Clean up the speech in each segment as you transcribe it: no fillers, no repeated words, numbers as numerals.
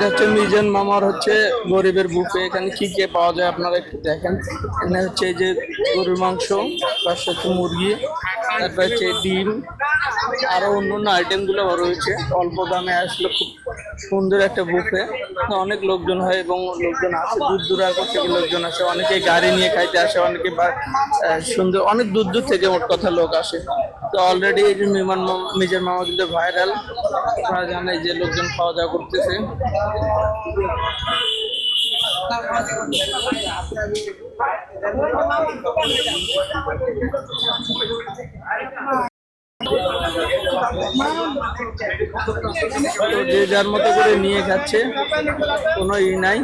এটা হচ্ছে মিজান মামার হচ্ছে গরিবের বুফে। এখানে কি কি পাওয়া যায় আপনারা একটু দেখেন। এখানে হচ্ছে এই যে গরুর মাংস, পাশে হচ্ছে মুরগি, তারপর হচ্ছে ডিম, আরো অন্যান্য আইটেম গুলো রয়েছে। অল্প দামে আসলে খুব সুন্দর একটা বুফে। অনেক লোকজন হয় এবং লোকজন আসে, দূর দূরান্ত থেকে লোকজন আসে, অনেকে গাড়ি নিয়ে খাইতে আসে, অনেকে সুন্দর অনেক দূর দূর থেকে মোট কথা লোক আসে। তো অলরেডি এই যে মিজান মামা কিন্তু ভাইরাল, আপনারা জানেন যে লোকজন খাওয়া দাওয়া করতেছে। যে যার মতো করে নিয়ে খাচ্ছে, কোনো নাই।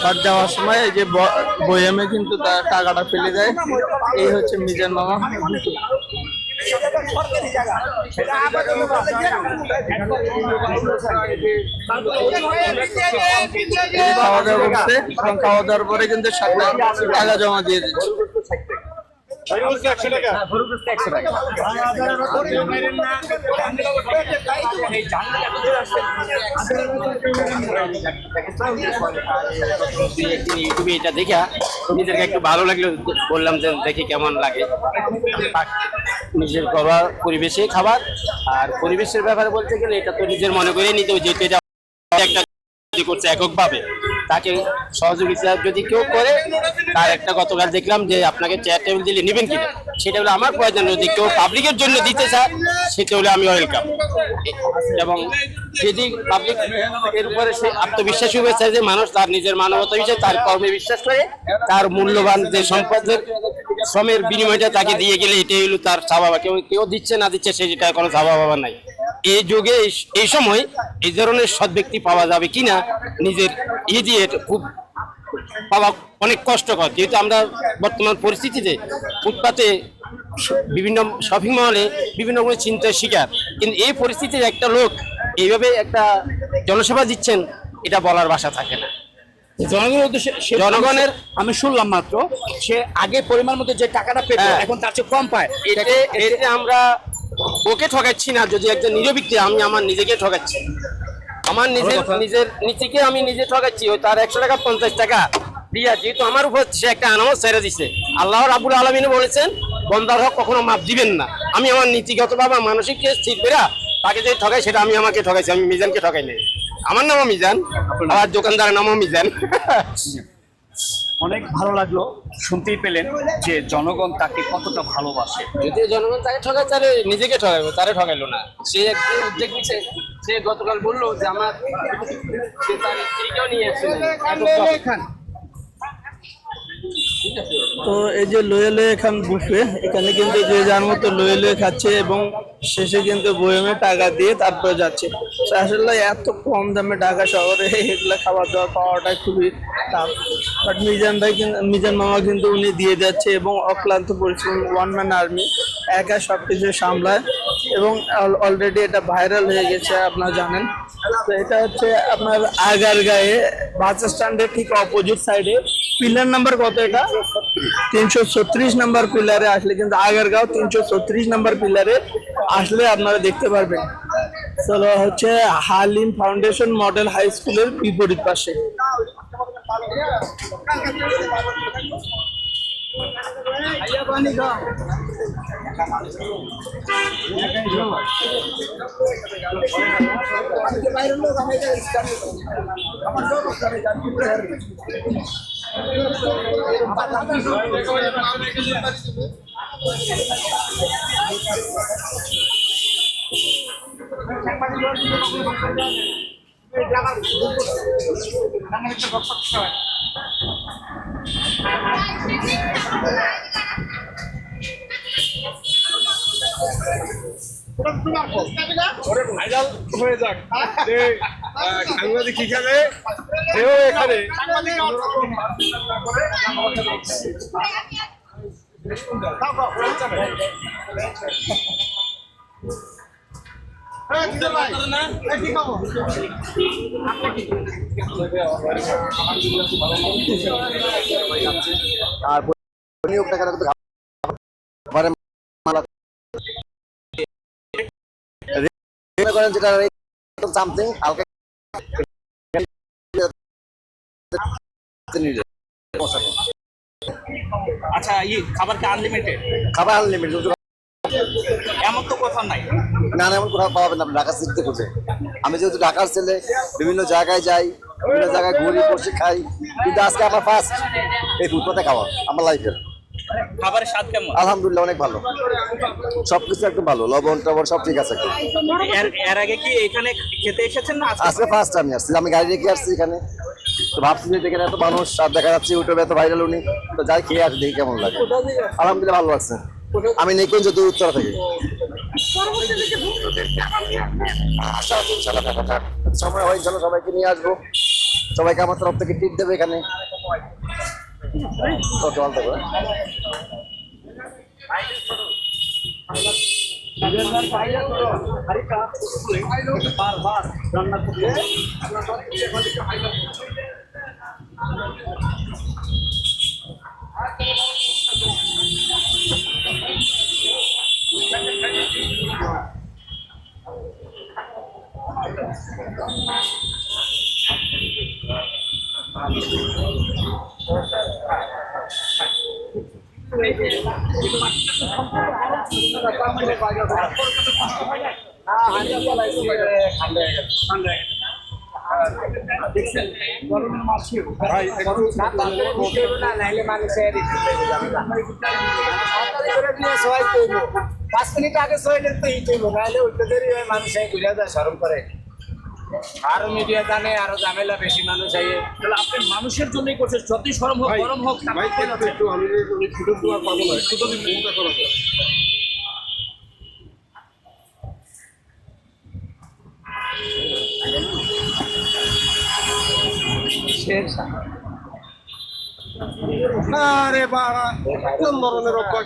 আর যাওয়ার সময় এই যে বয়ামে কিন্তু তার টাকাটা ফেলে দেয়। এই হচ্ছে মিজান মামা। খাওয়া দাওয়া করছে এবং খাওয়া দাওয়ার পরে কিন্তু টাকা জমা দিয়ে দিচ্ছে। ইউটিউবে এটা দেখা নিজেদেরকে একটু ভালো লাগলো, বললাম যে দেখি কেমন লাগে। নিজের ঘরোয়া পরিবেশে খাবার, আর পরিবেশের ব্যাপারে বলতে গেলে এটা তো নিজের মনে করে নিতে, যেহেতু এটা একটা করছে এককভাবে, তাকে সহযোগিতা যদি কেউ করে, তার একটা গতকাল দেখলাম যে আপনাকে চেয়ার টেবিল দিলে নেবেন কিনা, সেটা হলো আমার প্রয়োজন। যদি কেউ পাবলিকের জন্য দিতে চায়, সেটা হলে আমি ওয়েলকাম। এবং যদি পাবলিক এর উপরে সে আত্মবিশ্বাসী হয়ে চায় যে মানুষ তার নিজের মানবতা বিষয়ে তার কর্মে বিশ্বাস করে, তার মূল্যবান যে সম্পদের শ্রমের বিনিময়টা তাকে দিয়ে গেলে এটাই হলো তার চাওয়া। কেউ কেউ দিচ্ছে না দিচ্ছে সেটা কোনো চাওয়া পাওয়া নাই। এই যুগে এই সময় এই ধরনের সৎ ব্যক্তি পাওয়া যাবে কিনা নিজের দিয়ে খুব পাওয়া অনেক কষ্টকর, যেহেতু আমরা বর্তমান পরিস্থিতিতে ফুটপাতে বিভিন্ন শপিং মলে বিভিন্ন রকমের চিন্তার শিকার। কিন্তু এই পরিস্থিতিতে একটা লোক এইভাবে একটা জনসেবা দিচ্ছেন, এটা বলার ভাষা থাকে না। জনগণের উদ্দেশ্যে জনগণের আমি শুনলাম মাত্র সে আগে পরিমাণ মতো যে টাকাটা পেত এখন তার চেয়ে কম পায়। এতে আমরা ওকে ঠকাচ্ছি না, যদি একজন নিরবিক্তি, আমি আমার নিজেকে ঠকাচ্ছি, আমার নিজের নীতিকে আমি নিজে ঠকাচ্ছি। ওই তার 100 টাকা 50 টাকা দিয়া, যেহেতু আমার উপর সে একটা আনামত ছেড়ে দিচ্ছে। আল্লাহ রাব্বুল আলামিন বলেছেন বন্দার হক কখনো মাপ দিবেন না। আমি আমার নীতিগতভাবে মানসিক স্থির করে তাকে যে ঠকাই, সেটা আমি আমাকে ঠকাইছি, আমি মিজানকে ঠকাই নাই। আমার নামও মিজান, আমার দোকানদারের নামও মিজান। অনেক ভালো লাগলো, শুনতেই পেলেন যে জনগণ তাকে কতটা ভালোবাসে। যদি জনগণ তাকে ঠকায়, তাহলে নিজেকে ঠকাইবো, তারে ঠকাইলো না। সে একটি উদ্যোগ নিচ্ছে, সে গতকাল বললো যে আমার সে তার স্ত্রীকেও নিয়ে এসেছিলেন। তো এই যে লয়ে লয়ে খান বুফে, এখানে কিন্তু যে যার মতো লয়ে লয়ে খাচ্ছে এবং শেষে কিন্তু বয়মে টাকা দিয়ে তারপরে যাচ্ছে। আসলে এত কম দামে ঢাকা শহরে এগুলা খাবার দাবার পাওয়াটা খুবই টাফ। বাট মিজান মামা কিন্তু উনি দিয়ে যাচ্ছে এবং অক্লান্ত পরিশ্রম, ওয়ান ম্যান আর্মি, একা সব কিছু সামলায় এবং অলরেডি এটা ভাইরাল হয়ে গেছে, আপনারা জানেন। তো এটা হচ্ছে আপনার আগারগাঁয়ে বাস স্ট্যান্ডের ঠিক অপোজিট সাইডে, পিলার নাম্বার কত, এটা 336 নাম্বার পিলারে আসলে কিন্তু আগারগাঁও 336 নাম্বার পিলারে আসলে আপনারা দেখতে পারবেন। চলো হচ্ছে হালিম ফাউন্ডেশন মডেল হাই স্কুলের বিপরীত পাশে। হয়ে যাক সাংবাদিক হিসাবে সেও এখানে যেটা সামথিং হালকা আচ্ছা খাবার কি আনলিমিটেড? খাবার আনলিমিটেড, এমন তো কথা নাই। না এমন কোথাও পাবেন না, ঢাকা সিটিতে খুঁজে। আমি যেহেতু ঢাকার ছেলে, বিভিন্ন জায়গায় যাই, বিভিন্ন জায়গায় ঘুরি বসে খাই, কিন্তু আজকে আমার ফার্স্ট এই ফুটপাতে খাওয়া আমার লাইফের। খাবারের স্বাদ কেমন? আলহামদুলিল্লাহ অনেক ভালো, সবকিছু একদম ভালো, লবণ টবণ সব ঠিক আছে। এর আগে কি এখানে খেতে এসেছেন না? আজকে ফার্স্ট আমি আসছি, আমি গাড়ি রেখে আসছি এখানে, তো ভাবছি যে এখানে এত মানুষ আর দেখা যাচ্ছে ইউটিউবে এত ভাইরাল উনি, তো যাই খেয়ে আসি দেখি কেমন লাগে। আলহামদুলিল্লাহ ভালো লাগছে। আমি নিকুঞ্জ দূর উত্তরা থেকে। সময় হয় চলো, সবাইকে নিয়ে আসবো, সবাইকে আমার তরফ থেকে টিপ দেবে এখানে। ওকে, ভালো থাকবে। ভাই একটু পাঁচ মিনিট আগে সইলে তো হিট হইব, নাহলে উঠতে দেরি হয়, মানুষ ঘুরে যায় সরম করে। আরো মিডিয়া জানে, আরো ঝামেলা, বেশি মানুষ আইয়ে। তাহলে আপনি মানুষের জন্যই করছেন, যতই গরম হোক ভাই গরম হোক ভাই একটু আমি ছুটে দেওয়ার পাবো না, একটু যদি মনটা করা যায়। আরে বাড়া কোন ধরনের রক্ষা